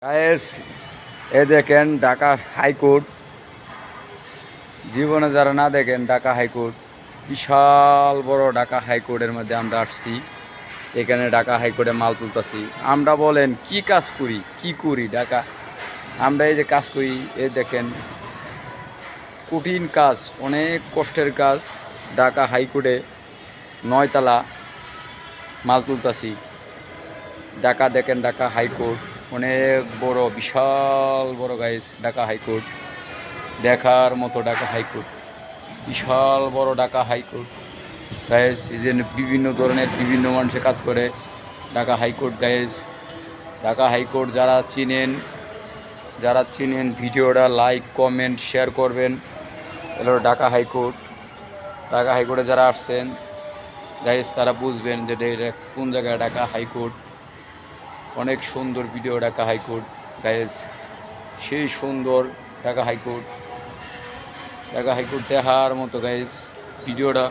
Guys এ দেখেন Dhaka high court. জীবনে যারা না দেখেন ঢাকা হাইকোর্ট, বিশাল বড় ঢাকা হাইকোর্টের মধ্যে আমরা আসছি। এখানে ঢাকা হাইকোর্টে মাল তুলতেছি। আমরা বলেন কি কাজ করি, কি করি ঢাকা, আমরা এই যে কাজ করি, এই দেখেন কঠিন কাজ, অনেক কষ্টের কাজ। ঢাকা হাইকোর্টে 9 তলা মাল তুলতেছি। ঢাকা দেখেন, ঢাকা হাইকোর্ট অনেক বড়, বিশাল বড় গাইস। ঢাকা হাইকোর্ট দেখার মতো, ঢাকা হাইকোর্ট বিশাল বড়। ঢাকা হাইকোর্ট গাইস, এই যে বিভিন্ন ধরনের বিভিন্ন মানুষের কাজ করে Dhaka high court guys. Dhaka high court যারা চিনেন ভিডিওটা লাইক কমেন্ট শেয়ার করবেন। হলো ঢাকা হাইকোর্ট। ঢাকা হাইকোর্টে যারা আসছেন গাইস তারা বুঝবেন যে এটা কোন জায়গায় ঢাকা হাইকোর্ট। অনেক সুন্দর ভিডিও ঢাকা হাইকোর্ট গাইস, সেই সুন্দর ঢাকা হাইকোর্ট। ঢাকা হাইকোর্ট দেখার মতো গাইস। ভিডিওটা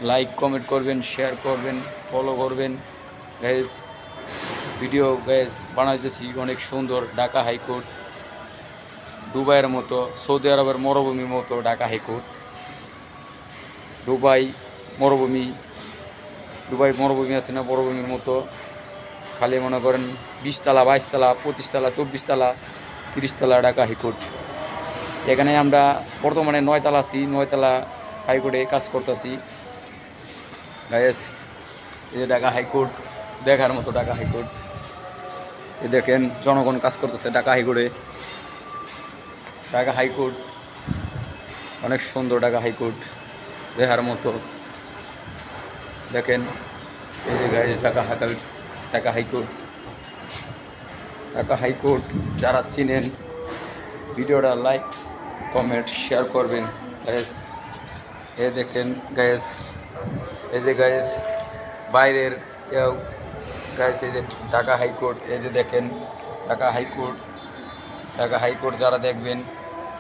লাইক কমেন্ট করবেন, শেয়ার করবেন, ফলো করবেন গাইস। ভিডিও গাইস বানাইতেছি অনেক সুন্দর। ঢাকা হাইকোর্ট দুবাইয়ের মতো, সৌদি আরবের মরুভূমির মতো ঢাকা হাইকোর্ট। দুবাই মরুভূমি আছে না, মরুভূমির মতো। খালি মনে করেন 20 তলা, 22 তলা, 25 তলা, 24 তলা, 30 তলা ঢাকা হাইকোর্ট। এখানে আমরা বর্তমানে 9 তলা আছি। 9 তলা হাইকোর্টে কাজ করতেছি গাইস। এই যে ঢাকা হাইকোর্ট দেখার মতো ঢাকা হাইকোর্ট। এ দেখেন জনগণ কাজ করতেছে ঢাকা হাইকোর্টে। ঢাকা হাইকোর্ট অনেক সুন্দর। ঢাকা হাইকোর্ট দেখার মতো। দেখেন এই যে guys Dhaka high court. Dhaka high court যারা চিনেন ভিডিওটা লাইক কমেন্ট শেয়ার করবেন গাইস। এ দেখেন গাইস, এই যে গাইস বাইরের গাইস, এই যে ঢাকা হাইকোর্ট। এই যে দেখেন ঢাকা হাইকোর্ট। ঢাকা হাইকোর্ট যারা দেখবেন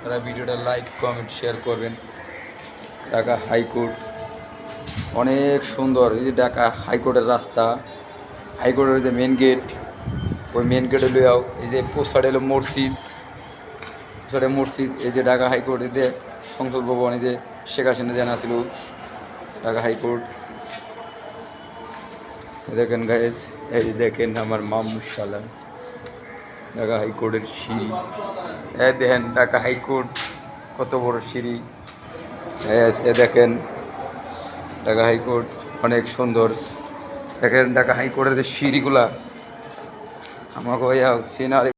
তারা ভিডিওটা লাইক কমেন্ট শেয়ার করবেন। ঢাকা হাইকোর্ট অনেক সুন্দর। এই যে ঢাকা হাইকোর্টের রাস্তা, হাইকোর্টের যে মেন গেট, ওই মেন গেটে লইয়াও এই যে পোস্টার এলো মসজিদ। এই যে ঢাকা হাইকোর্ট, এই যে সংসদ ভবন, এই যে শেখ হাসিনা জানা ছিল ঢাকা হাইকোর্ট। দেখেন গাইস, এই যে দেখেন আমার মামুশালা ঢাকা হাইকোর্টের সিঁড়ি। এই দেখেন ঢাকা হাইকোর্ট কত বড় সিঁড়ি। এ দেখেন ঢাকা হাইকোর্ট অনেক সুন্দর। দেখেন ঢাকা হাইকোর্টের যে সিঁড়িগুলা আমাকে সিনারি